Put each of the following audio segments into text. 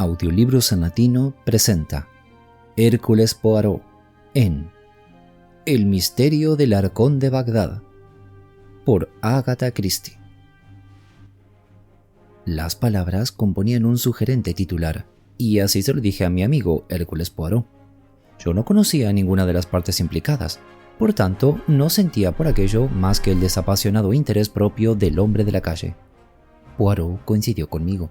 Audiolibros en Latino presenta Hércules Poirot en El misterio del Arcón de Bagdad por Agatha Christie. Las palabras componían un sugerente titular, y así se lo dije a mi amigo Hércules Poirot. Yo no conocía a ninguna de las partes implicadas, por tanto no sentía por aquello más que el desapasionado interés propio del hombre de la calle. Poirot coincidió conmigo.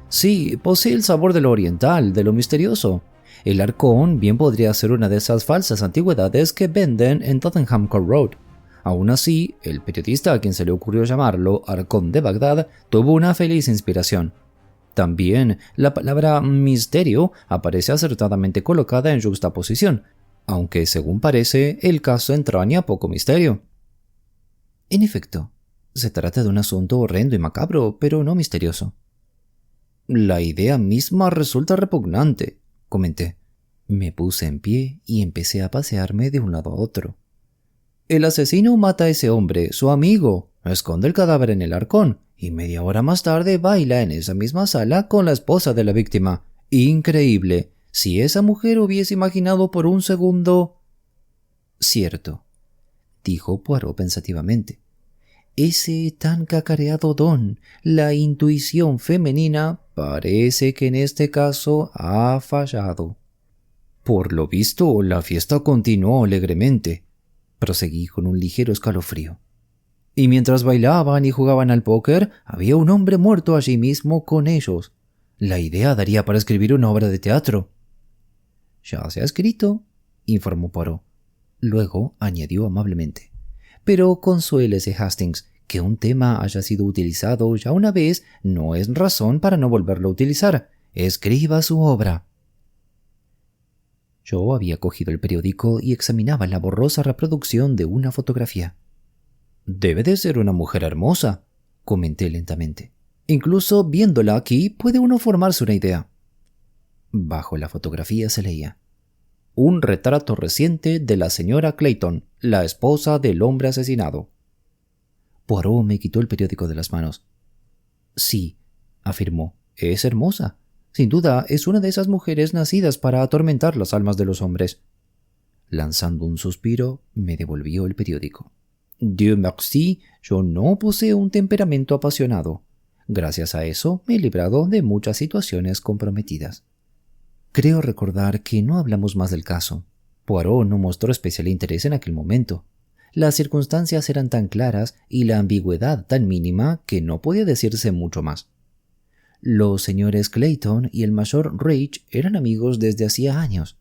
Sí, posee el sabor de lo oriental, de lo misterioso. El arcón bien podría ser una de esas falsas antigüedades que venden en Tottenham Court Road. Aún así, el periodista a quien se le ocurrió llamarlo Arcón de Bagdad tuvo una feliz inspiración. También la palabra misterio aparece acertadamente colocada en yuxtaposición, aunque según parece el caso entraña poco misterio. En efecto, se trata de un asunto horrendo y macabro, pero no misterioso. La idea misma resulta repugnante, comenté. Me puse en pie y empecé a pasearme de un lado a otro. El asesino mata a ese hombre, su amigo, esconde el cadáver en el arcón y media hora más tarde baila en esa misma sala con la esposa de la víctima. Increíble. Si esa mujer hubiese imaginado por un segundo... Cierto, dijo Poirot pensativamente. Ese tan cacareado don, la intuición femenina, parece que en este caso ha fallado. Por lo visto, la fiesta continuó alegremente, proseguí con un ligero escalofrío. Y mientras bailaban y jugaban al póker, había un hombre muerto allí mismo con ellos. La idea daría para escribir una obra de teatro. Ya se ha escrito, informó Poirot. Luego añadió amablemente. Pero consuélese, Hastings, que un tema haya sido utilizado ya una vez no es razón para no volverlo a utilizar. Escriba su obra. Yo había cogido el periódico y examinaba la borrosa reproducción de una fotografía. Debe de ser una mujer hermosa, comenté lentamente. Incluso viéndola aquí puede uno formarse una idea. Bajo la fotografía se leía: un retrato reciente de la señora Clayton, la esposa del hombre asesinado. Poirot me quitó el periódico de las manos. Sí, afirmó, es hermosa. Sin duda es una de esas mujeres nacidas para atormentar las almas de los hombres. Lanzando un suspiro, me devolvió el periódico. Dieu merci, yo no poseo un temperamento apasionado. Gracias a eso me he librado de muchas situaciones comprometidas. Creo recordar que no hablamos más del caso. Poirot no mostró especial interés en aquel momento. Las circunstancias eran tan claras y la ambigüedad tan mínima que no podía decirse mucho más. Los señores Clayton y el mayor Rich eran amigos desde hacía años.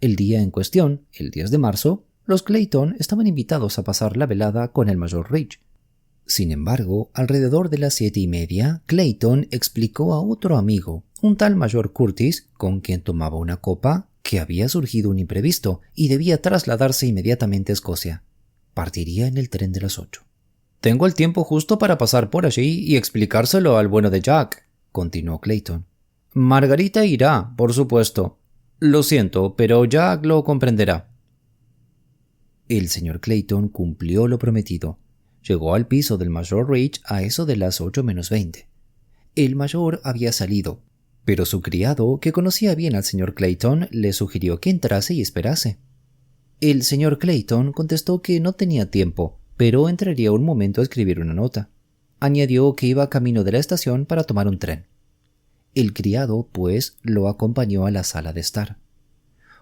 El día en cuestión, el 10 de marzo, los Clayton estaban invitados a pasar la velada con el mayor Rich. Sin embargo, alrededor de las 7:30, Clayton explicó a otro amigo, un tal mayor Curtis, con quien tomaba una copa, que había surgido un imprevisto y debía trasladarse inmediatamente a Escocia. Partiría en el tren de las 8. Tengo el tiempo justo para pasar por allí y explicárselo al bueno de Jack, continuó Clayton. Margarita irá, por supuesto. Lo siento, pero Jack lo comprenderá. El señor Clayton cumplió lo prometido. Llegó al piso del mayor Rich a eso de las 8 menos 20. El mayor había salido, pero su criado, que conocía bien al señor Clayton, le sugirió que entrase y esperase. El señor Clayton contestó que no tenía tiempo, pero entraría un momento a escribir una nota. Añadió que iba camino de la estación para tomar un tren. El criado, pues, lo acompañó a la sala de estar.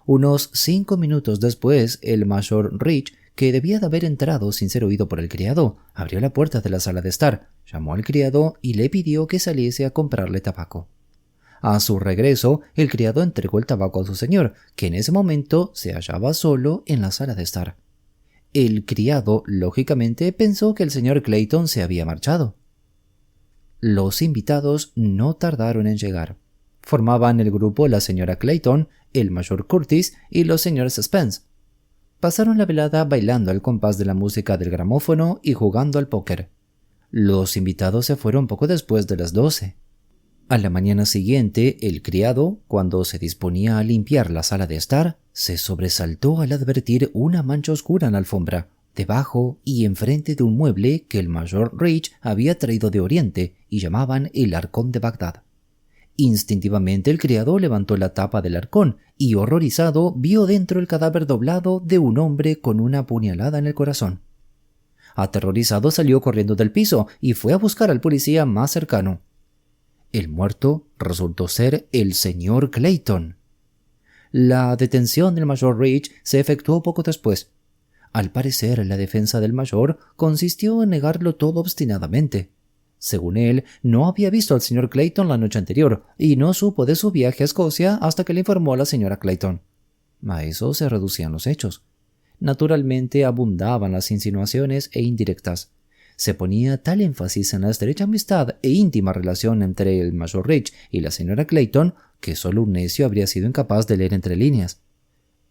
Unos 5 minutos después, el mayor Rich, que debía de haber entrado sin ser oído por el criado, abrió la puerta de la sala de estar, llamó al criado y le pidió que saliese a comprarle tabaco. A su regreso, el criado entregó el tabaco a su señor, que en ese momento se hallaba solo en la sala de estar. El criado, lógicamente, pensó que el señor Clayton se había marchado. Los invitados no tardaron en llegar. Formaban el grupo la señora Clayton, el mayor Curtis y los señores Spence. Pasaron la velada bailando al compás de la música del gramófono y jugando al póker. Los invitados se fueron poco después de las 12. A la mañana siguiente, el criado, cuando se disponía a limpiar la sala de estar, se sobresaltó al advertir una mancha oscura en la alfombra, debajo y enfrente de un mueble que el mayor Rich había traído de Oriente y llamaban el Arcón de Bagdad. Instintivamente el criado levantó la tapa del arcón y, horrorizado, vio dentro el cadáver doblado de un hombre con una puñalada en el corazón. Aterrorizado salió corriendo del piso y fue a buscar al policía más cercano. El muerto resultó ser el señor Clayton. La detención del mayor Rich se efectuó poco después. Al parecer, la defensa del mayor consistió en negarlo todo obstinadamente. Según él, no había visto al señor Clayton la noche anterior y no supo de su viaje a Escocia hasta que le informó a la señora Clayton. A eso se reducían los hechos. Naturalmente abundaban las insinuaciones e indirectas. Se ponía tal énfasis en la estrecha amistad e íntima relación entre el mayor Rich y la señora Clayton que solo un necio habría sido incapaz de leer entre líneas.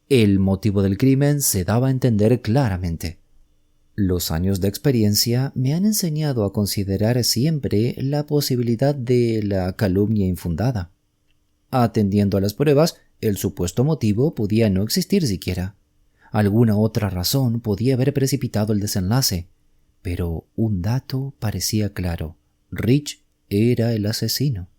El motivo del crimen se daba a entender claramente. Los años de experiencia me han enseñado a considerar siempre la posibilidad de la calumnia infundada. Atendiendo a las pruebas, el supuesto motivo podía no existir siquiera. Alguna otra razón podía haber precipitado el desenlace, pero un dato parecía claro. Rich era el asesino.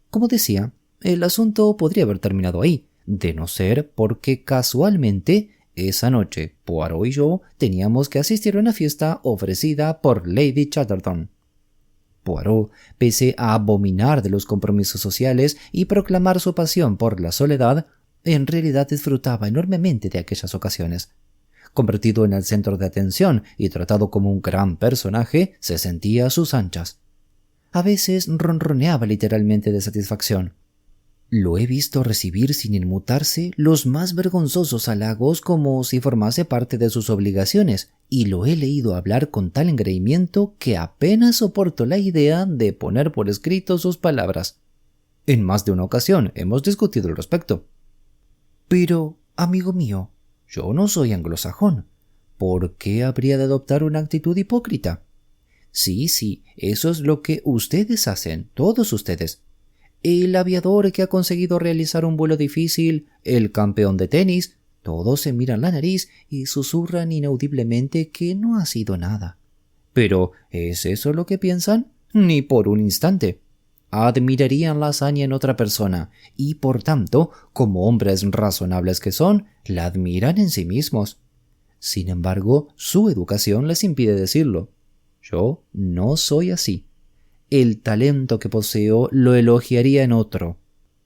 Como decía, el asunto podría haber terminado ahí, de no ser porque casualmente esa noche Poirot y yo teníamos que asistir a una fiesta ofrecida por Lady Chatterton. Poirot, pese a abominar de los compromisos sociales y proclamar su pasión por la soledad, en realidad disfrutaba enormemente de aquellas ocasiones. Convertido en el centro de atención y tratado como un gran personaje, se sentía a sus anchas. A veces ronroneaba literalmente de satisfacción. Lo he visto recibir sin inmutarse los más vergonzosos halagos como si formase parte de sus obligaciones, y lo he leído hablar con tal engreimiento que apenas soporto la idea de poner por escrito sus palabras. En más de una ocasión hemos discutido al respecto. Pero, amigo mío, yo no soy anglosajón. ¿Por qué habría de adoptar una actitud hipócrita? Sí, eso es lo que ustedes hacen, todos ustedes. El aviador que ha conseguido realizar un vuelo difícil, el campeón de tenis, todos se miran la nariz y susurran inaudiblemente que no ha sido nada. ¿Pero es eso lo que piensan? Ni por un instante. Admirarían la hazaña en otra persona y, por tanto, como hombres razonables que son, la admiran en sí mismos. Sin embargo, su educación les impide decirlo. Yo no soy así. El talento que poseo lo elogiaría en otro.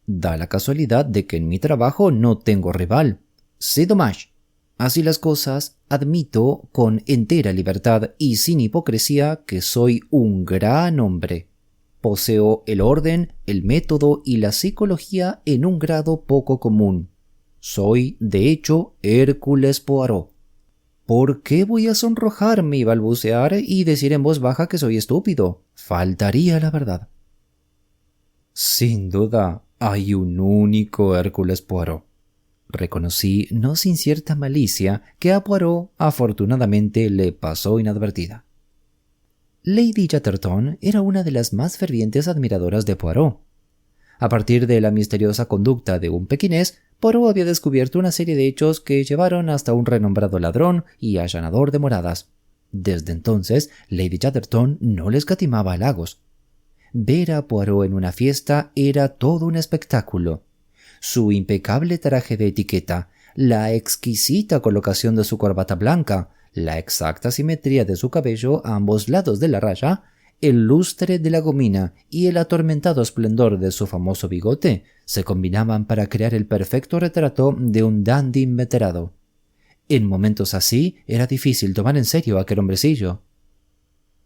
Da la casualidad de que en mi trabajo no tengo rival. C'est dommage. Así las cosas, admito con entera libertad y sin hipocresía que soy un gran hombre. Poseo el orden, el método y la psicología en un grado poco común. Soy, de hecho, Hércules Poirot. ¿Por qué voy a sonrojarme y balbucear y decir en voz baja que soy estúpido? Faltaría la verdad. Sin duda, hay un único Hércules Poirot. Reconocí, no sin cierta malicia, que a Poirot afortunadamente le pasó inadvertida. Lady Chatterton era una de las más fervientes admiradoras de Poirot. A partir de la misteriosa conducta de un pequinés, Poirot había descubierto una serie de hechos que llevaron hasta un renombrado ladrón y allanador de moradas. Desde entonces, Lady Chatterton no le escatimaba halagos. Ver a Poirot en una fiesta era todo un espectáculo. Su impecable traje de etiqueta, la exquisita colocación de su corbata blanca, la exacta simetría de su cabello a ambos lados de la raya, el lustre de la gomina y el atormentado esplendor de su famoso bigote se combinaban para crear el perfecto retrato de un dandy inveterado. En momentos así era difícil tomar en serio a aquel hombrecillo.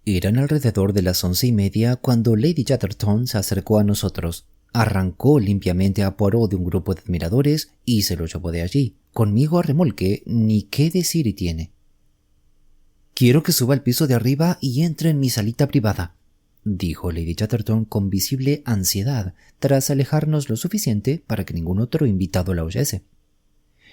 Eran alrededor de las 11:30 cuando Lady Chatterton se acercó a nosotros. Arrancó limpiamente a Poirot de un grupo de admiradores y se lo llevó de allí, conmigo a remolque, ni qué decir y tiene. «Quiero que suba al piso de arriba y entre en mi salita privada», dijo Lady Chatterton con visible ansiedad, tras alejarnos lo suficiente para que ningún otro invitado la oyese.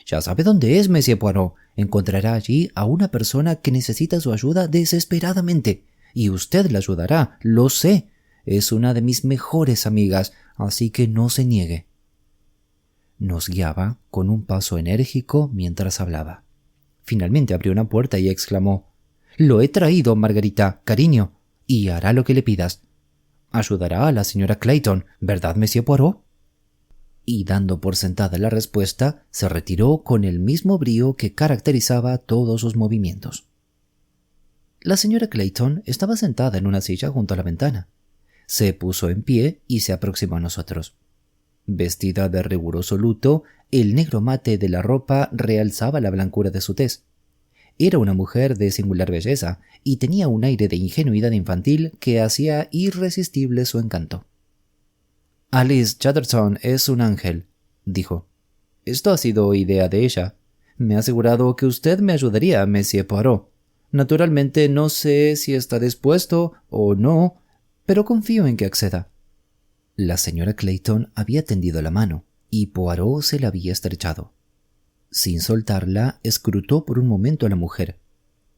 «Ya sabe dónde es, Monsieur Poirot. Encontrará allí a una persona que necesita su ayuda desesperadamente, y usted la ayudará, lo sé. Es una de mis mejores amigas, así que no se niegue». Nos guiaba con un paso enérgico mientras hablaba. Finalmente abrió una puerta y exclamó: «Lo he traído, Margarita, cariño, y hará lo que le pidas». ayudará a la señora Clayton, ¿verdad, Monsieur Poirot? Y dando por sentada la respuesta, se retiró con el mismo brío que caracterizaba todos sus movimientos. La señora Clayton estaba sentada en una silla junto a la ventana. Se puso en pie y se aproximó a nosotros. Vestida de riguroso luto, el negro mate de la ropa realzaba la blancura de su tez. Era una mujer de singular belleza y tenía un aire de ingenuidad infantil que hacía irresistible su encanto. «Alice Chatterton es un ángel», dijo. «Esto ha sido idea de ella. Me ha asegurado que usted me ayudaría, Monsieur Poirot. Naturalmente no sé si está dispuesto o no, pero confío en que acceda». La señora Clayton había tendido la mano y Poirot se la había estrechado. Sin soltarla, escrutó por un momento a la mujer.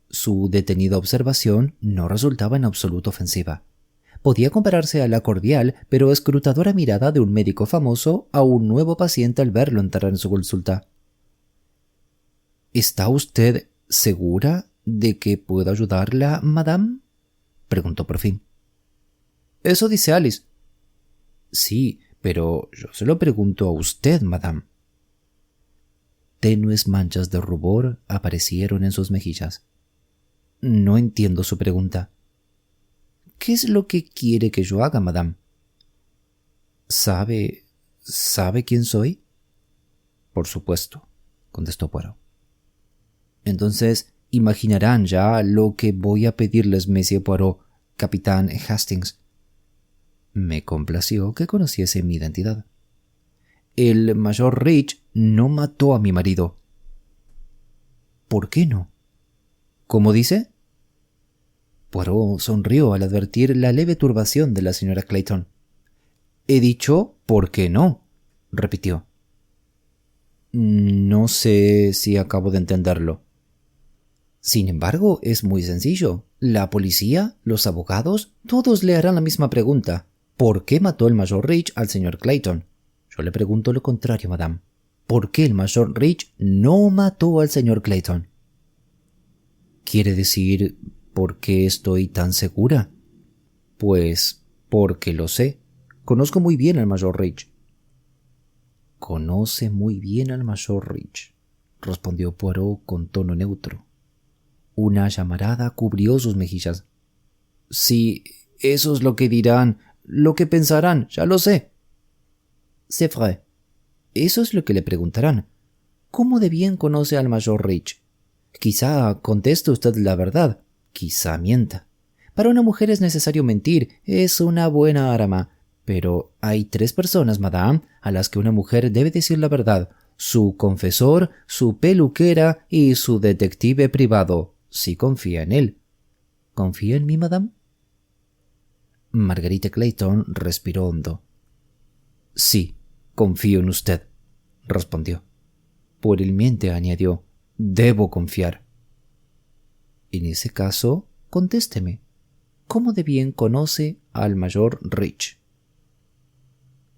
Su detenida observación no resultaba en absoluto ofensiva. Podía compararse a la cordial pero escrutadora mirada de un médico famoso a un nuevo paciente al verlo entrar en su consulta. «¿Está usted segura de que puedo ayudarla, madame?», preguntó por fin. «Eso dice Alice». «Sí, pero yo se lo pregunto a usted, madame». Tenues manchas de rubor aparecieron en sus mejillas. «No entiendo su pregunta». «¿Qué es lo que quiere que yo haga, madame?» ¿Sabe quién soy?» «Por supuesto», contestó Poirot. «Entonces imaginarán ya lo que voy a pedirles, Monsieur Poirot, capitán Hastings». Me complació que conociese mi identidad. «El mayor Rich no mató a mi marido». «¿Por qué no?». «¿Cómo dice?». Poirot sonrió al advertir la leve turbación de la señora Clayton. «He dicho, ¿por qué no?», repitió. «No sé si acabo de entenderlo». «Sin embargo, es muy sencillo. La policía, los abogados, todos le harán la misma pregunta. ¿Por qué mató el mayor Rich al señor Clayton? Yo le pregunto lo contrario, madame. ¿Por qué el mayor Rich no mató al señor Clayton?». «¿Quiere decir por qué estoy tan segura?». «Pues porque lo sé. Conozco muy bien al mayor Rich». «Conoce muy bien al mayor Rich», respondió Poirot con tono neutro. Una llamarada cubrió sus mejillas. «Sí, eso es lo que dirán, lo que pensarán, ya lo sé». «C'est vrai. Eso es lo que le preguntarán. ¿Cómo de bien conoce al mayor Rich? Quizá conteste usted la verdad, quizá mienta. Para una mujer es necesario mentir, es una buena arma. Pero hay 3 personas, madame, a las que una mujer debe decir la verdad: su confesor, su peluquera y su detective privado, si confía en él. ¿Confía en mí, madame?». Margarita Clayton respiró hondo. «Sí, confío en usted», respondió. Puerilmente añadió: «Debo confiar». «En ese caso, contésteme. ¿Cómo de bien conoce al mayor Rich?».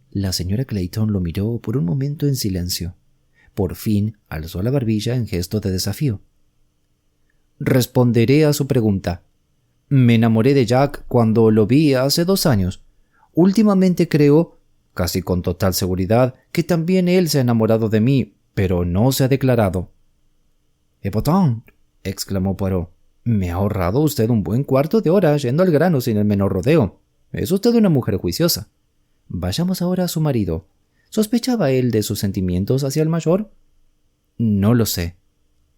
La señora Clayton lo miró por un momento en silencio. Por fin alzó la barbilla en gesto de desafío. «Responderé a su pregunta. Me enamoré de Jack cuando lo vi hace 2 años. Últimamente creo, casi con total seguridad, que también él se ha enamorado de mí, pero no se ha declarado». «Et pourtant», exclamó Poirot, «me ha ahorrado usted un buen cuarto de hora yendo al grano sin el menor rodeo. Es usted una mujer juiciosa. Vayamos ahora a su marido. ¿Sospechaba él de sus sentimientos hacia el mayor?». «No lo sé»,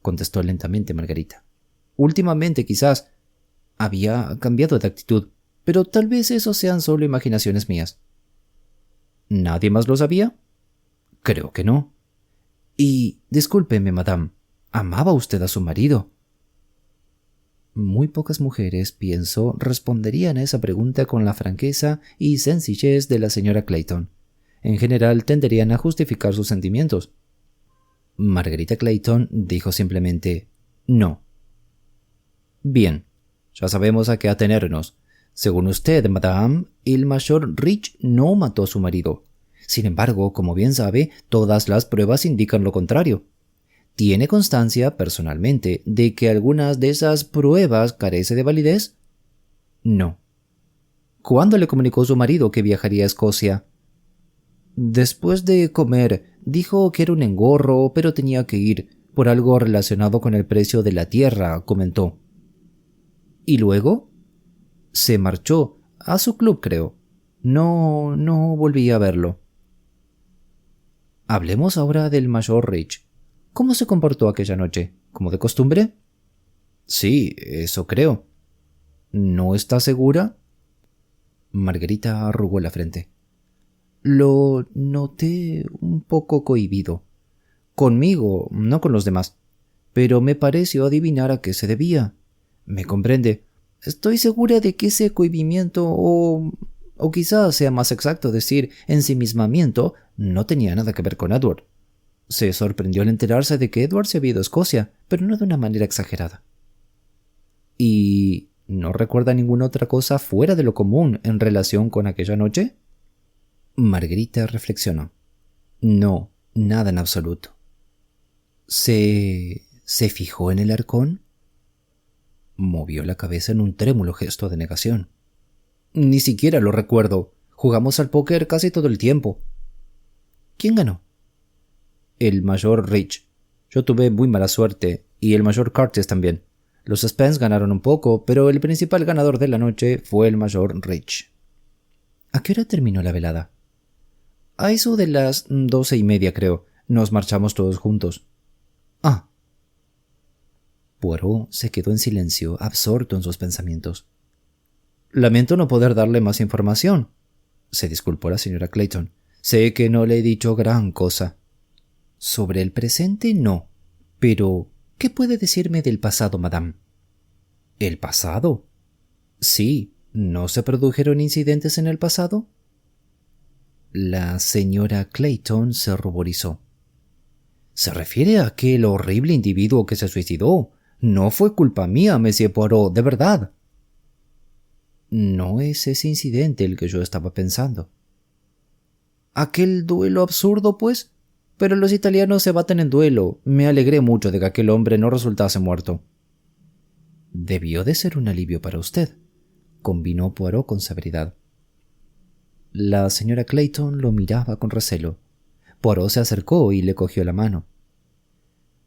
contestó lentamente Margarita. «Últimamente quizás había cambiado de actitud, pero tal vez eso sean solo imaginaciones mías». «¿Nadie más lo sabía?». «Creo que no». «Y, discúlpeme, madame, ¿amaba usted a su marido?». Muy pocas mujeres, pienso, responderían a esa pregunta con la franqueza y sencillez de la señora Clayton. En general tenderían a justificar sus sentimientos. Margarita Clayton dijo simplemente: «No». «Bien, ya sabemos a qué atenernos. Según usted, madame, el mayor Rich no mató a su marido. Sin embargo, como bien sabe, todas las pruebas indican lo contrario. ¿Tiene constancia, personalmente, de que algunas de esas pruebas carece de validez?». «No». ¿Cuándo le comunicó su marido que viajaría a Escocia? Después de comer, dijo que era un engorro, pero tenía que ir, por algo relacionado con el precio de la tierra, comentó. ¿Y luego? Se marchó, a su club creo. No volví a verlo. Hablemos ahora del mayor Rich. ¿Cómo se comportó aquella noche? ¿Como de costumbre? Sí, eso creo. ¿No está segura? Margarita arrugó la frente. Lo noté un poco cohibido. Conmigo, no con los demás. Pero me pareció adivinar a qué se debía. ¿Me comprende? Estoy segura de que ese cohibimiento o quizás sea más exacto decir ensimismamiento, no tenía nada que ver con Edward. Se sorprendió al enterarse de que Edward se había ido a Escocia, pero no de una manera exagerada. ¿Y no recuerda ninguna otra cosa fuera de lo común en relación con aquella noche? Margarita reflexionó. No, nada en absoluto. ¿Se fijó en el arcón? Movió la cabeza en un trémulo gesto de negación. Ni siquiera lo recuerdo. Jugamos al póker casi todo el tiempo. ¿Quién ganó? El mayor Rich. Yo tuve muy mala suerte, y el mayor Curtis también. Los Spence ganaron un poco, pero el principal ganador de la noche fue el mayor Rich. ¿A qué hora terminó la velada? A eso de las 12:30, creo. Nos marchamos todos juntos. Ah. Poirot se quedó en silencio, absorto en sus pensamientos. Lamento no poder darle más información, se disculpó la señora Clayton. Sé que no le he dicho gran cosa. Sobre el presente no. Pero, ¿qué puede decirme del pasado, madame? ¿El pasado? Sí. ¿No se produjeron incidentes en el pasado? La señora Clayton se ruborizó. ¿Se refiere a aquel horrible individuo que se suicidó? No fue culpa mía, Monsieur Poirot, de verdad. No es ese incidente el que yo estaba pensando. ¿Aquel duelo absurdo, pues? Pero los italianos se baten en duelo. Me alegré mucho de que aquel hombre no resultase muerto. Debió de ser un alivio para usted, convinó Poirot con severidad. La señora Clayton lo miraba con recelo. Poirot se acercó y le cogió la mano.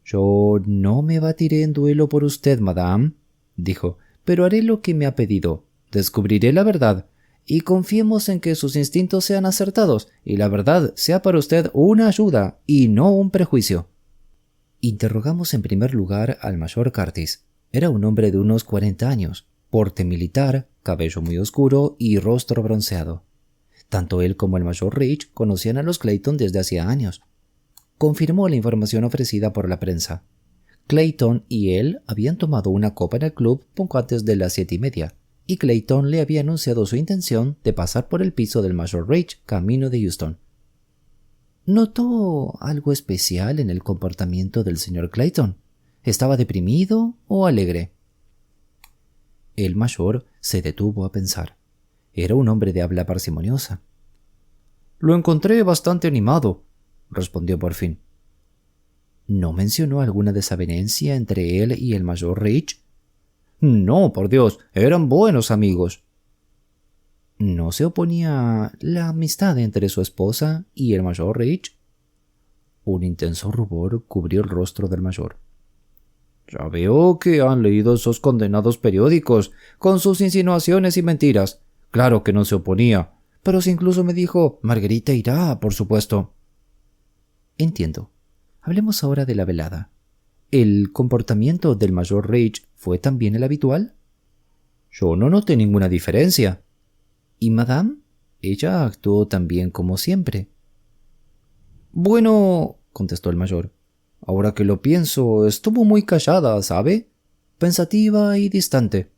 Yo no me batiré en duelo por usted, madame, dijo, pero haré lo que me ha pedido. Descubriré la verdad, y confiemos en que sus instintos sean acertados, y la verdad sea para usted una ayuda, y no un prejuicio. Interrogamos en primer lugar al mayor Curtis. Era un hombre de unos 40 años, porte militar, cabello muy oscuro y rostro bronceado. Tanto él como el mayor Rich conocían a los Clayton desde hacía años. Confirmó la información ofrecida por la prensa. Clayton y él habían tomado una copa en el club poco antes de las 7:30, y Clayton le había anunciado su intención de pasar por el piso del mayor Rich camino de Euston. ¿Notó algo especial en el comportamiento del señor Clayton? ¿Estaba deprimido o alegre? El mayor se detuvo a pensar. Era un hombre de habla parsimoniosa. Lo encontré bastante animado, respondió por fin. ¿No mencionó alguna desavenencia entre él y el mayor Rich? No, por Dios, eran buenos amigos. ¿No se oponía la amistad entre su esposa y el mayor Rich? Un intenso rubor cubrió el rostro del mayor. Ya veo que han leído esos condenados periódicos, con sus insinuaciones y mentiras. Claro que no se oponía, pero si incluso me dijo, Margarita irá, por supuesto. Entiendo. Hablemos ahora de la velada. ¿El comportamiento del mayor Rich fue también el habitual? Yo no noté ninguna diferencia. ¿Y madame? Ella actuó también como siempre. Bueno, contestó el mayor. Ahora que lo pienso, estuvo muy callada, ¿sabe? Pensativa y distante.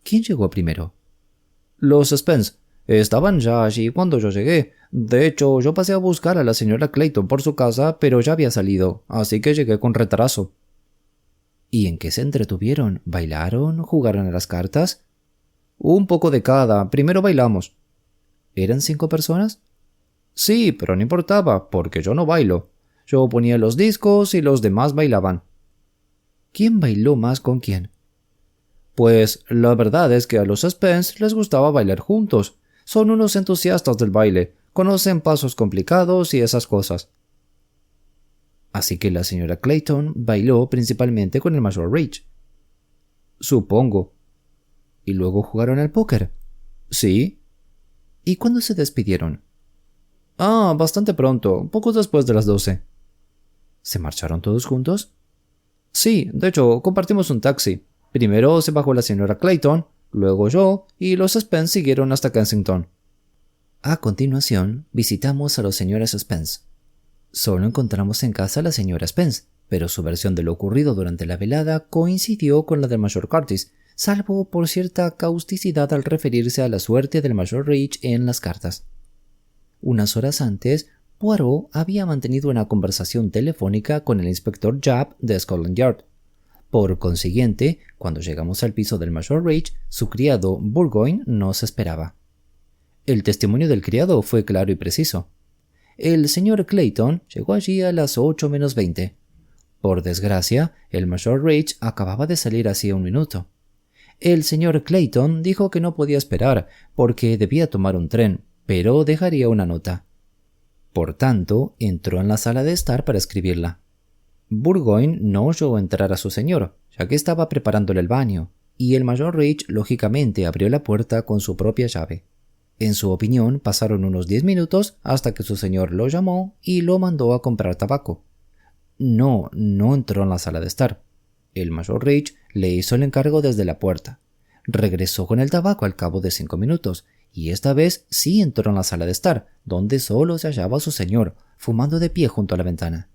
¿Quién llegó primero? Los Spence. Estaban ya allí cuando yo llegué. De hecho, yo pasé a buscar a la señora Clayton por su casa, pero ya había salido, así que llegué con retraso. ¿Y en qué se entretuvieron? ¿Bailaron? ¿Jugaron a las cartas? Un poco de cada. Primero bailamos. ¿Eran 5 personas? Sí, pero no importaba, porque yo no bailo. Yo ponía los discos y los demás bailaban. ¿Quién bailó más con quién? Pues la verdad es que a los Spence les gustaba bailar juntos. Son unos entusiastas del baile, conocen pasos complicados y esas cosas. Así que la señora Clayton bailó principalmente con el mayor Rich. Supongo. ¿Y luego jugaron al póker? Sí. ¿Y cuándo se despidieron? Bastante pronto, poco después de las 12. ¿Se marcharon todos juntos? Sí, de hecho, compartimos un taxi. Primero se bajó la señora Clayton, luego yo, y los Spence siguieron hasta Kensington. A continuación, visitamos a los señores Spence. Solo encontramos en casa a la señora Spence, pero su versión de lo ocurrido durante la velada coincidió con la del mayor Curtis, salvo por cierta causticidad al referirse a la suerte del mayor Rich en las cartas. Unas horas antes, Poirot había mantenido una conversación telefónica con el inspector Jupp de Scotland Yard. Por consiguiente, cuando llegamos al piso del mayor Rich, su criado Burgoyne nos esperaba. El testimonio del criado fue claro y preciso. El señor Clayton llegó allí a las 8 menos 20. Por desgracia, el mayor Rich acababa de salir hacía un minuto. El señor Clayton dijo que no podía esperar porque debía tomar un tren, pero dejaría una nota. Por tanto, entró en la sala de estar para escribirla. Burgoyne no oyó entrar a su señor, ya que estaba preparándole el baño, y el mayor Rich lógicamente abrió la puerta con su propia llave. En su opinión, pasaron unos 10 minutos hasta que su señor lo llamó y lo mandó a comprar tabaco. No entró en la sala de estar. El mayor Rich le hizo el encargo desde la puerta. Regresó con el tabaco al cabo de 5 minutos, y esta vez sí entró en la sala de estar, donde solo se hallaba su señor, fumando de pie junto a la ventana.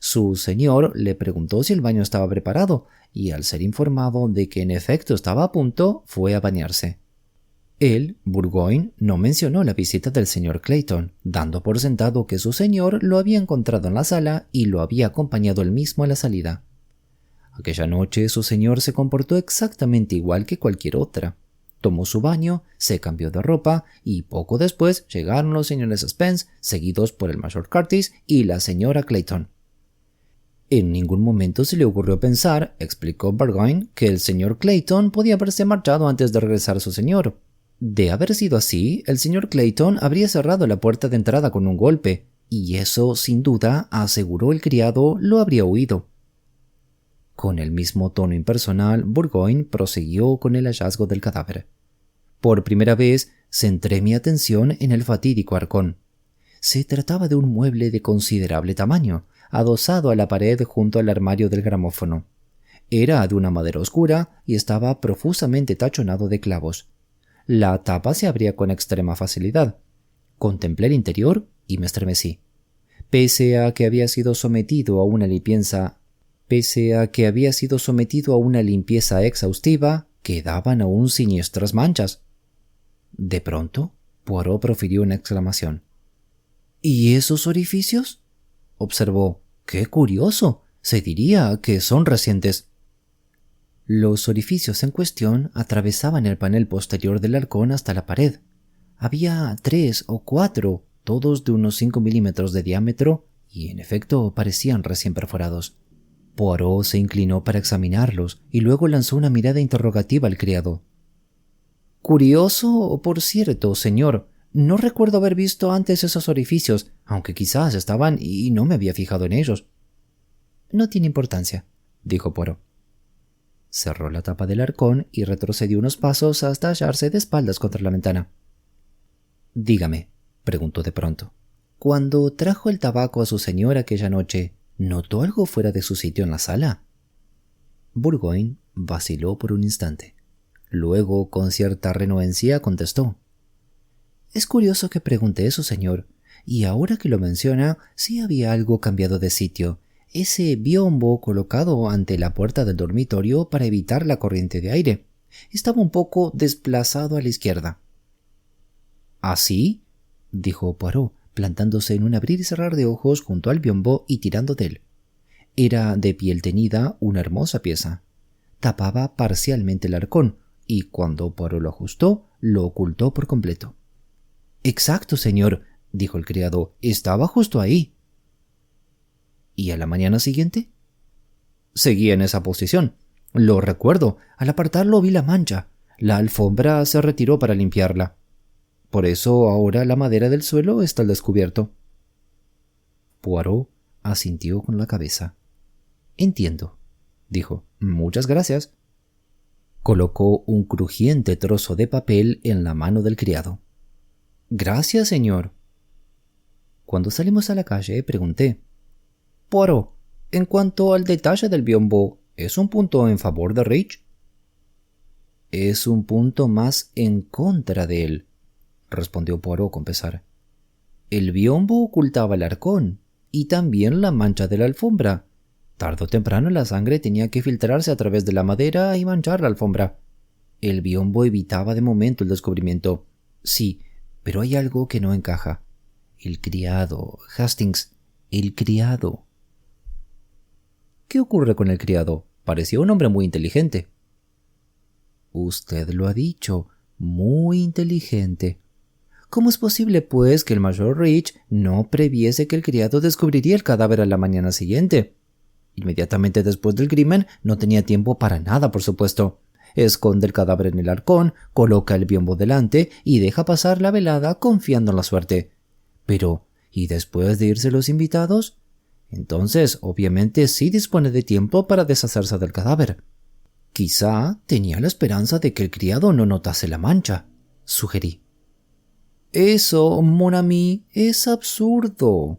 Su señor le preguntó si el baño estaba preparado, y al ser informado de que en efecto estaba a punto, fue a bañarse. Él, Burgoyne, no mencionó la visita del señor Clayton, dando por sentado que su señor lo había encontrado en la sala y lo había acompañado él mismo a la salida. Aquella noche su señor se comportó exactamente igual que cualquier otra. Tomó su baño, se cambió de ropa y poco después llegaron los señores Spence, seguidos por el mayor Curtis y la señora Clayton. En ningún momento se le ocurrió pensar, explicó Burgoyne, que el señor Clayton podía haberse marchado antes de regresar a su señor. De haber sido así, el señor Clayton habría cerrado la puerta de entrada con un golpe, y eso, sin duda, aseguró el criado, lo habría oído. Con el mismo tono impersonal, Burgoyne prosiguió con el hallazgo del cadáver. Por primera vez, centré mi atención en el fatídico arcón. Se trataba de un mueble de considerable tamaño, adosado a la pared junto al armario del gramófono. Era de una madera oscura y estaba profusamente tachonado de clavos. La tapa se abría con extrema facilidad. Contemplé el interior y me estremecí. Pese a que había sido sometido a una limpieza exhaustiva, quedaban aún siniestras manchas. De pronto, Poirot profirió una exclamación. ¿Y esos orificios? Observó. ¡Qué curioso! Se diría que son recientes. Los orificios en cuestión atravesaban el panel posterior del arcón hasta la pared. Había 3 o 4, todos de unos 5 milímetros de diámetro, y en efecto parecían recién perforados. Poirot se inclinó para examinarlos y luego lanzó una mirada interrogativa al criado. Curioso, por cierto, señor. No recuerdo haber visto antes esos orificios, aunque quizás estaban y no me había fijado en ellos. No tiene importancia, dijo Poirot. Cerró la tapa del arcón y retrocedió unos pasos hasta hallarse de espaldas contra la ventana. Dígame, preguntó de pronto. Cuando trajo el tabaco a su señor aquella noche, ¿notó algo fuera de su sitio en la sala? Burgoyne vaciló por un instante. Luego, con cierta renuencia, contestó. Es curioso que pregunte eso, señor, y ahora que lo menciona, sí había algo cambiado de sitio. Ese biombo colocado ante la puerta del dormitorio para evitar la corriente de aire. Estaba un poco desplazado a la izquierda. ¿Así? Dijo Poirot, plantándose en un abrir y cerrar de ojos junto al biombo y tirando de él. Era de piel teñida, una hermosa pieza. Tapaba parcialmente el arcón, y cuando Poirot lo ajustó, lo ocultó por completo. Exacto, señor, dijo el criado, estaba justo ahí. ¿Y a la mañana siguiente? Seguía en esa posición. Lo recuerdo. Al apartarlo vi la mancha. La alfombra se retiró para limpiarla. Por eso ahora la madera del suelo está al descubierto. Poirot asintió con la cabeza. Entiendo, dijo. Muchas gracias. Colocó un crujiente trozo de papel en la mano del criado. Gracias, señor. Cuando salimos a la calle, pregunté. Poirot, en cuanto al detalle del biombo, ¿es un punto en favor de Rich? Es un punto más en contra de él, respondió Poirot con pesar. El biombo ocultaba el arcón y también la mancha de la alfombra. Tarde o temprano la sangre tenía que filtrarse a través de la madera y manchar la alfombra. El biombo evitaba de momento el descubrimiento. Sí, pero hay algo que no encaja. El criado, Hastings, el criado. ¿Qué ocurre con el criado? Parecía un hombre muy inteligente. Usted lo ha dicho, muy inteligente. ¿Cómo es posible, pues, que el mayor Rich no previese que el criado descubriría el cadáver a la mañana siguiente? Inmediatamente después del crimen no tenía tiempo para nada, por supuesto. Esconde el cadáver en el arcón, coloca el biombo delante y deja pasar la velada confiando en la suerte. Pero, ¿y después de irse los invitados? Entonces, obviamente sí dispone de tiempo para deshacerse del cadáver. Quizá tenía la esperanza de que el criado no notase la mancha, sugerí. Eso, mon ami, es absurdo.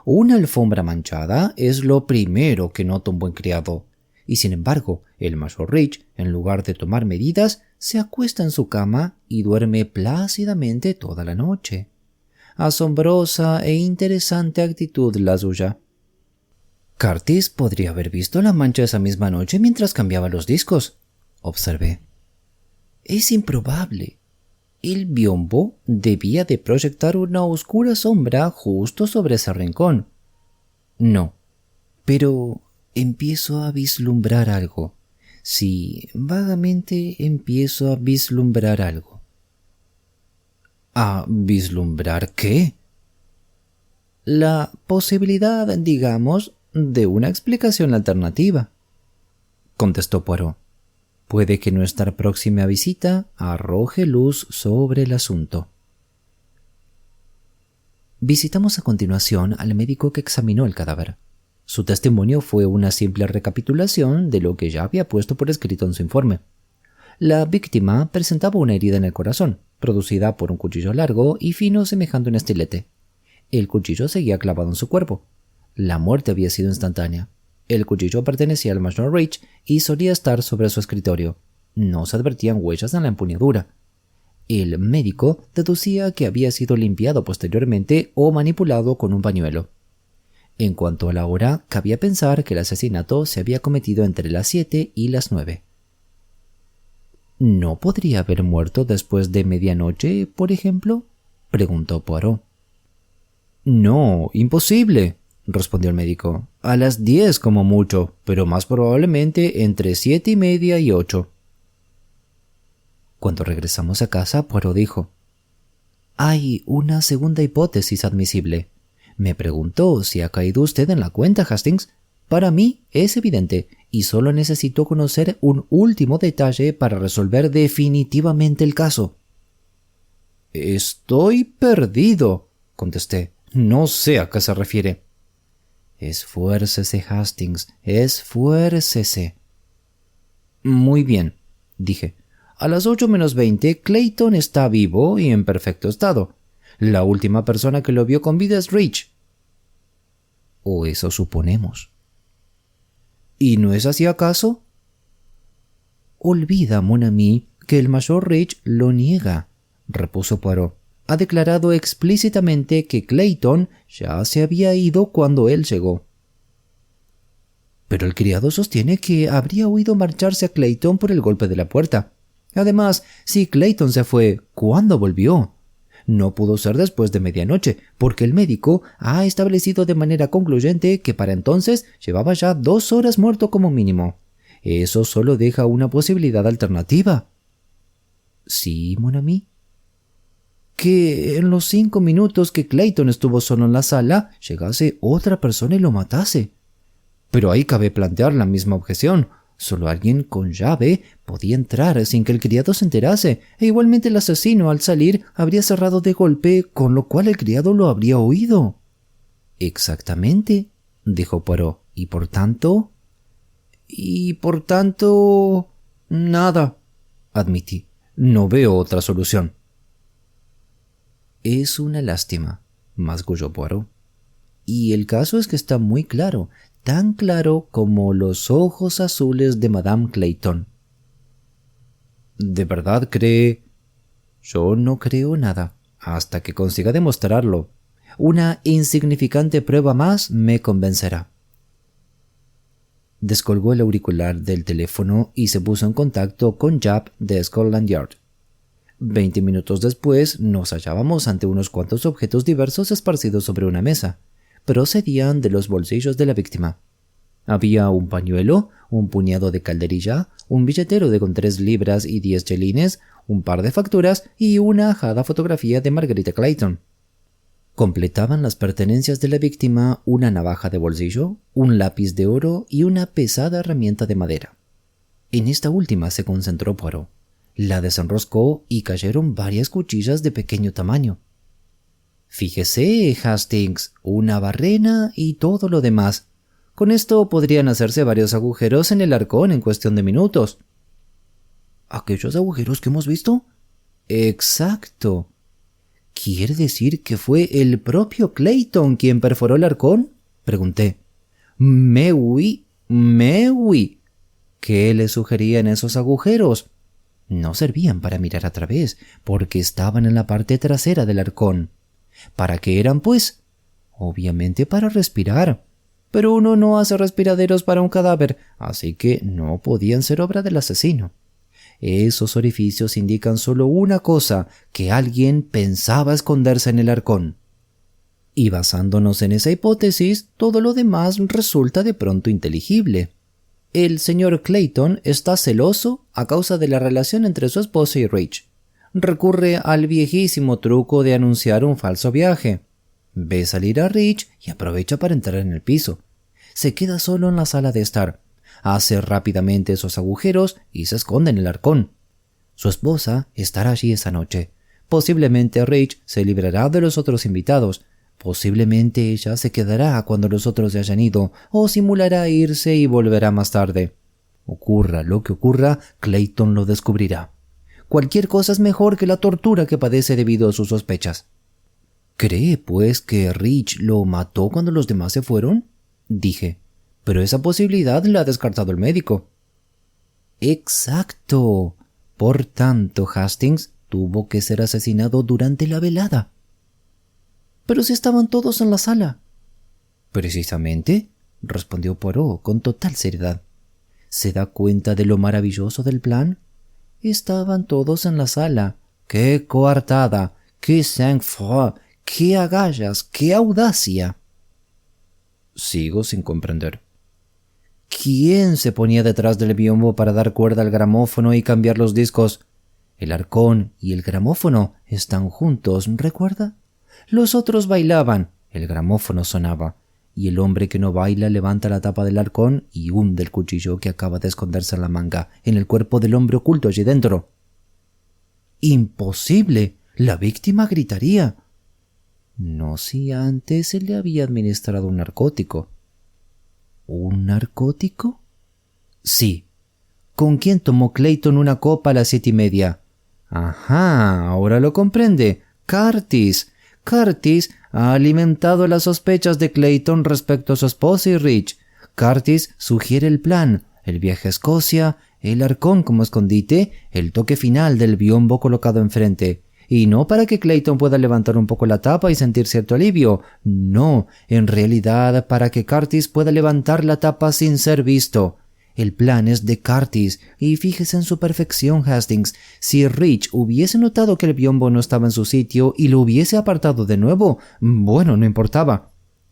Una alfombra manchada es lo primero que nota un buen criado. Y sin embargo, el mayor Rich, en lugar de tomar medidas, se acuesta en su cama y duerme plácidamente toda la noche. Asombrosa e interesante actitud la suya. Curtis podría haber visto la mancha esa misma noche mientras cambiaba los discos, observé. Es improbable. El biombo debía de proyectar una oscura sombra justo sobre ese rincón. No, pero empiezo a vislumbrar algo. Sí, vagamente empiezo a vislumbrar algo. ¿A vislumbrar qué? La posibilidad, digamos, de una explicación alternativa, contestó Poirot. Puede que nuestra próxima visita arroje luz sobre el asunto. Visitamos a continuación al médico que examinó el cadáver. Su testimonio fue una simple recapitulación de lo que ya había puesto por escrito en su informe. La víctima presentaba una herida en el corazón, producida por un cuchillo largo y fino semejante a un estilete. El cuchillo seguía clavado en su cuerpo. La muerte había sido instantánea. El cuchillo pertenecía al mayor Rich y solía estar sobre su escritorio. No se advertían huellas en la empuñadura. El médico deducía que había sido limpiado posteriormente o manipulado con un pañuelo. En cuanto a la hora, cabía pensar que el asesinato se había cometido entre las 7 y las 9. ¿No podría haber muerto después de medianoche, por ejemplo?, preguntó Poirot. No, imposible, respondió el médico. A las 10 como mucho, pero más probablemente entre 7:30 y 8. Cuando regresamos a casa, Poirot dijo: hay una segunda hipótesis admisible. Me preguntó si ha caído usted en la cuenta, Hastings. Para mí es evidente, y solo necesito conocer un último detalle para resolver definitivamente el caso. Estoy perdido, contesté. No sé a qué se refiere. Esfuércese, Hastings, esfuércese. Muy bien, dije. A las 8:20, Clayton está vivo y en perfecto estado. La última persona que lo vio con vida es Rich. O eso suponemos. ¿Y no es así acaso? Olvida, mon ami, que el mayor Rich lo niega, repuso Poirot. Ha declarado explícitamente que Clayton ya se había ido cuando él llegó. Pero el criado sostiene que habría oído marcharse a Clayton por el golpe de la puerta. Además, si Clayton se fue, ¿cuándo volvió? No pudo ser después de medianoche, porque el médico ha establecido de manera concluyente que para entonces llevaba ya 2 horas muerto como mínimo. Eso solo deja una posibilidad alternativa. ¿Sí, mon ami? Que en los 5 minutos que Clayton estuvo solo en la sala, llegase otra persona y lo matase. Pero ahí cabe plantear la misma objeción. Solo alguien con llave podía entrar sin que el criado se enterase, e igualmente el asesino al salir habría cerrado de golpe, con lo cual el criado lo habría oído. Exactamente, dijo Poirot, y por tanto... Nada, admití. No veo otra solución. Es una lástima, masculló Poirot. Y el caso es que está muy claro, tan claro como los ojos azules de Madame Clayton. ¿De verdad cree? Yo no creo nada, hasta que consiga demostrarlo. Una insignificante prueba más me convencerá. Descolgó el auricular del teléfono y se puso en contacto con Japp de Scotland Yard. 20 minutos después nos hallábamos ante unos cuantos objetos diversos esparcidos sobre una mesa. Procedían de los bolsillos de la víctima. Había un pañuelo, un puñado de calderilla, un billetero de con 3 libras y 10 chelines, un par de facturas y una ajada fotografía de Margarita Clayton. Completaban las pertenencias de la víctima una navaja de bolsillo, un lápiz de oro y una pesada herramienta de madera. En esta última se concentró Poirot. La desenroscó y cayeron varias cuchillas de pequeño tamaño. Fíjese, Hastings, una barrena y todo lo demás. Con esto podrían hacerse varios agujeros en el arcón en cuestión de minutos. ¿Aquellos agujeros que hemos visto? Exacto. ¿Quiere decir que fue el propio Clayton quien perforó el arcón? Pregunté. Mais oui. ¿Qué le sugerían esos agujeros? No servían para mirar a través, porque estaban en la parte trasera del arcón. ¿Para qué eran, pues? Obviamente para respirar. Pero uno no hace respiraderos para un cadáver, así que no podían ser obra del asesino. Esos orificios indican solo una cosa, que alguien pensaba esconderse en el arcón. Y basándonos en esa hipótesis, todo lo demás resulta de pronto inteligible. El señor Clayton está celoso a causa de la relación entre su esposa y Rich. Recurre al viejísimo truco de anunciar un falso viaje. Ve salir a Rich y aprovecha para entrar en el piso. Se queda solo en la sala de estar. Hace rápidamente esos agujeros y se esconde en el arcón. Su esposa estará allí esa noche. Posiblemente Rich se librará de los otros invitados. Posiblemente ella se quedará cuando los otros se hayan ido, o simulará irse y volverá más tarde. Ocurra lo que ocurra, Clayton lo descubrirá. Cualquier cosa es mejor que la tortura que padece debido a sus sospechas. ¿Cree, pues, que Rich lo mató cuando los demás se fueron? Dije. Pero esa posibilidad la ha descartado el médico. Exacto. Por tanto, Hastings tuvo que ser asesinado durante la velada. Pero si estaban todos en la sala. Precisamente, respondió Poirot con total seriedad. ¿Se da cuenta de lo maravilloso del plan? Estaban todos en la sala. ¡Qué coartada! ¡Qué sang-froid! ¡Qué agallas! ¡Qué audacia! Sigo sin comprender. ¿Quién se ponía detrás del biombo para dar cuerda al gramófono y cambiar los discos? El arcón y el gramófono están juntos, ¿recuerda? Los otros bailaban, el gramófono sonaba, y el hombre que no baila levanta la tapa del arcón y hunde el cuchillo que acaba de esconderse en la manga, en el cuerpo del hombre oculto allí dentro. ¡Imposible! La víctima gritaría. No si antes se le había administrado un narcótico. ¿Un narcótico? Sí. ¿Con quién tomó Clayton una copa a las 7:30? Ajá, ahora lo comprende. Curtis. Curtis ha alimentado las sospechas de Clayton respecto a su esposa y Rich. Curtis sugiere el plan, el viaje a Escocia, el arcón como escondite, el toque final del biombo colocado enfrente. Y no para que Clayton pueda levantar un poco la tapa y sentir cierto alivio. No, en realidad para que Curtis pueda levantar la tapa sin ser visto. El plan es de Curtis, y fíjese en su perfección, Hastings. Si Rich hubiese notado que el biombo no estaba en su sitio y lo hubiese apartado de nuevo, bueno, no importaba.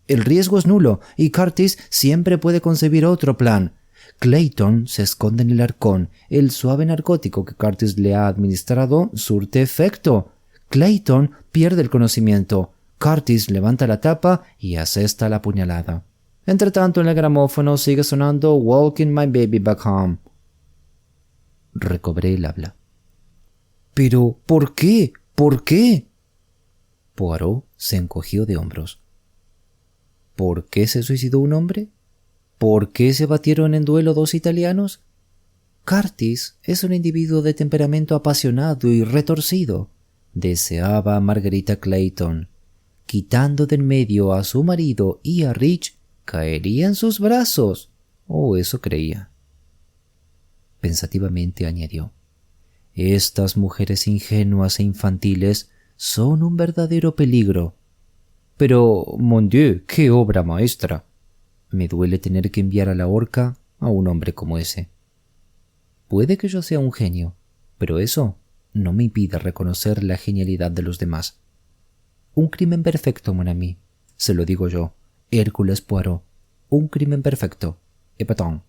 El riesgo es nulo, y Curtis siempre puede concebir otro plan. Clayton se esconde en el arcón. El suave narcótico que Curtis le ha administrado surte efecto. Clayton pierde el conocimiento. Curtis levanta la tapa y asesta la puñalada. Entre tanto, en el gramófono sigue sonando Walking My Baby Back Home. Recobré el habla. «¿Pero por qué? ¿Por qué?» Poirot se encogió de hombros. ¿Por qué se suicidó un hombre? ¿Por qué se batieron en duelo dos italianos? Curtis es un individuo de temperamento apasionado y retorcido. Deseaba a Margarita Clayton. Quitando de en medio a su marido y a Rich, caería en sus brazos. O eso creía. Pensativamente añadió: «Estas mujeres ingenuas e infantiles son un verdadero peligro. Pero, mon Dieu, qué obra maestra. Me duele tener que enviar a la horca a un hombre como ese. Puede que yo sea un genio, pero eso no me impide reconocer la genialidad de los demás. Un crimen perfecto, mon ami. Se lo digo yo, Hércules Poirot. Un crimen perfecto. Epatón».